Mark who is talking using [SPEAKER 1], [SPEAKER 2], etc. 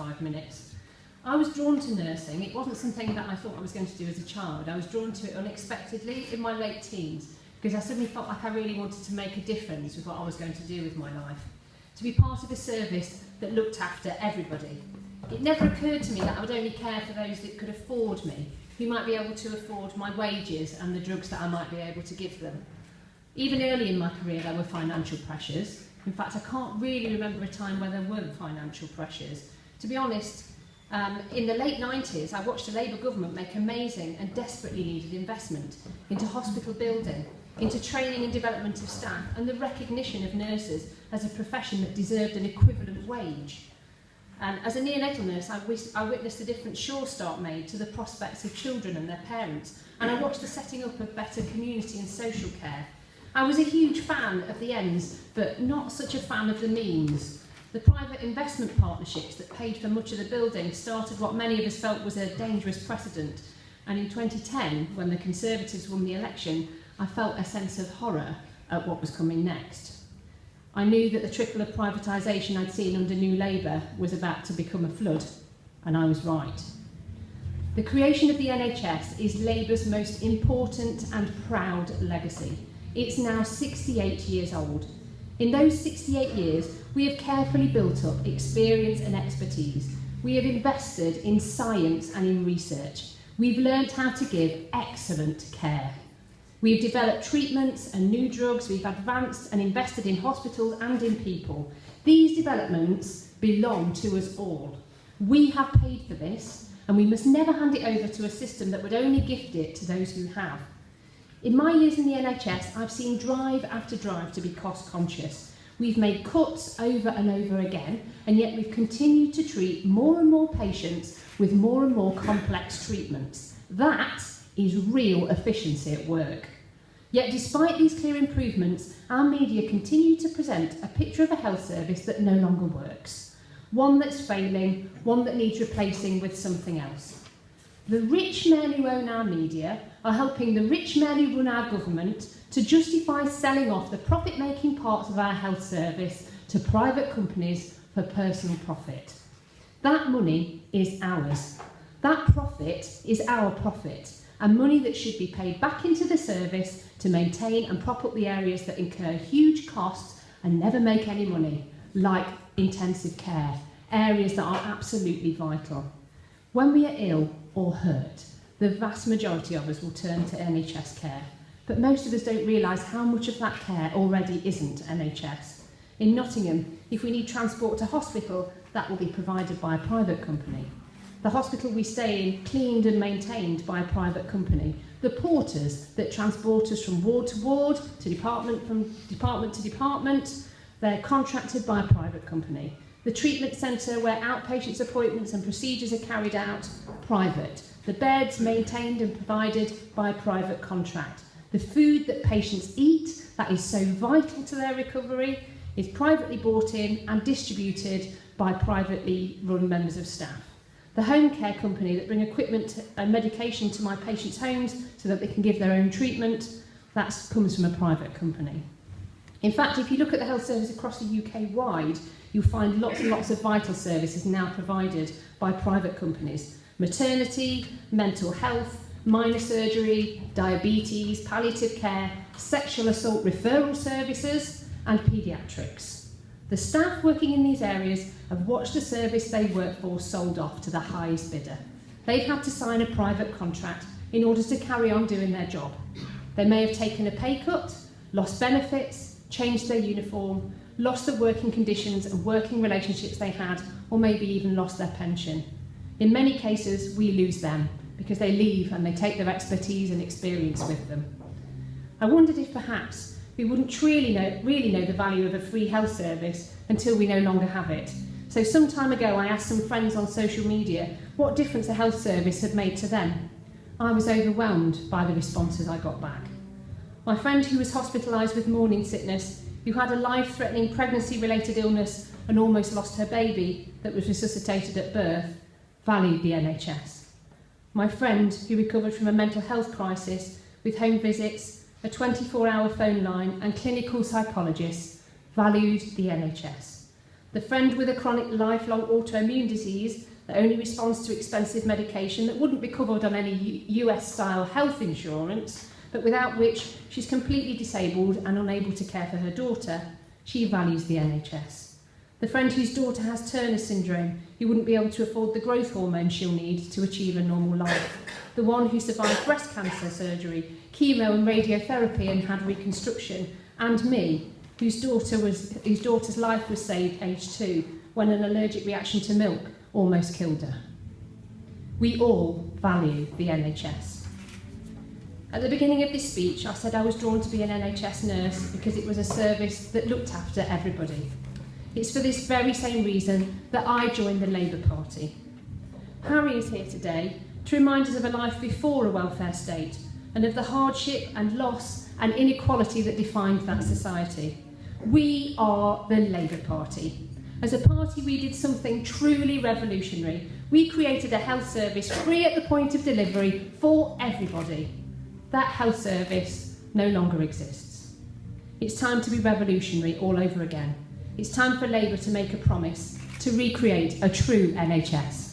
[SPEAKER 1] 45 minutes. I was drawn to nursing. It wasn't something that I thought I was going to do as a child. I was drawn to it unexpectedly in my late teens because I suddenly felt like I really wanted to make a difference with what I was going to do with my life. To be part of a service that looked after everybody. It never occurred to me that I would only care for those that could afford me, who might be able to afford my wages and the drugs that I might be able to give them. Even early in my career there were financial pressures. In fact, I can't really remember a time where there weren't financial pressures. To be honest, in the late 90s, I watched the Labour government make amazing and desperately needed investment into hospital building, into training and development of staff, and the recognition of nurses as a profession that deserved an equivalent wage. And as a neonatal nurse, I witnessed the difference Sure Start made to the prospects of children and their parents, and I watched the setting up of better community and social care. I was a huge fan of the ends, but not such a fan of the means. The private investment partnerships that paid for much of the building started what many of us felt was a dangerous precedent. And in 2010, when the Conservatives won the election, I felt a sense of horror at what was coming next. I knew that the trickle of privatisation I'd seen under New Labour was about to become a flood, and I was right. The creation of the NHS is Labour's most important and proud legacy. It's now 68 years old. In those 68 years, we have carefully built up experience and expertise. We have invested in science and in research. We've learnt how to give excellent care. We've developed treatments and new drugs. We've advanced and invested in hospitals and in people. These developments belong to us all. We have paid for this, and we must never hand it over to a system that would only gift it to those who have. In my years in the NHS, I've seen drive after drive to be cost conscious. We've made cuts over and over again, and yet we've continued to treat more and more patients with more and more complex treatments. That is real efficiency at work. Yet despite these clear improvements, our media continue to present a picture of a health service that no longer works. One that's failing, one that needs replacing with something else. The rich men who own our media are helping the rich men who run our government to justify selling off the profit-making parts of our health service to private companies for personal profit. That money is ours. That profit is our profit, and money that should be paid back into the service to maintain and prop up the areas that incur huge costs and never make any money, like intensive care, areas that are absolutely vital. When we are ill or hurt, the vast majority of us will turn to NHS care, but most of us don't realise how much of that care already isn't NHS. In Nottingham, if we need transport to hospital, that will be provided by a private company. The hospital we stay in, cleaned and maintained by a private company. The porters that transport us from ward to ward, from department to department, they're contracted by a private company. The treatment centre where outpatients' appointments and procedures are carried out, private. The beds maintained and provided by a private contract. The food that patients eat, that is so vital to their recovery, is privately bought in and distributed by privately run members of staff. The home care company that bring equipment and medication to my patients' homes so that they can give their own treatment, that comes from a private company. In fact, if you look at the health service across the UK-wide, you'll find lots and lots of vital services now provided by private companies. Maternity, mental health, minor surgery, diabetes, palliative care, sexual assault referral services, and paediatrics. The staff working in these areas have watched the service they work for sold off to the highest bidder. They've had to sign a private contract in order to carry on doing their job. They may have taken a pay cut, lost benefits, changed their uniform, lost the working conditions and working relationships they had, or maybe even lost their pension. In many cases, we lose them because they leave and they take their expertise and experience with them. I wondered if perhaps we wouldn't really know the value of a free health service until we no longer have it. So some time ago, I asked some friends on social media what difference a health service had made to them. I was overwhelmed by the responses I got back. My friend who was hospitalised with morning sickness, who had a life-threatening pregnancy-related illness and almost lost her baby that was resuscitated at birth, valued the NHS. My friend who recovered from a mental health crisis with home visits, a 24-hour phone line and clinical psychologists valued the NHS. The friend with a chronic lifelong autoimmune disease that only responds to expensive medication that wouldn't be covered on any US-style health insurance, but without which she's completely disabled and unable to care for her daughter. She values the NHS. The friend whose daughter has Turner syndrome, who wouldn't be able to afford the growth hormone she'll need to achieve a normal life. The one who survived breast cancer surgery, chemo and radiotherapy and had reconstruction. And me, whose daughter's life was saved aged 2 when an allergic reaction to milk almost killed her. We all value the NHS. At the beginning of this speech, I said I was drawn to be an NHS nurse because it was a service that looked after everybody. It's for this very same reason that I joined the Labour Party. Harry is here today to remind us of a life before a welfare state and of the hardship and loss and inequality that defined that society. We are the Labour Party. As a party, we did something truly revolutionary. We created a health service free at the point of delivery for everybody. That health service no longer exists. It's time to be revolutionary all over again. It's time for Labour to make a promise to recreate a true NHS.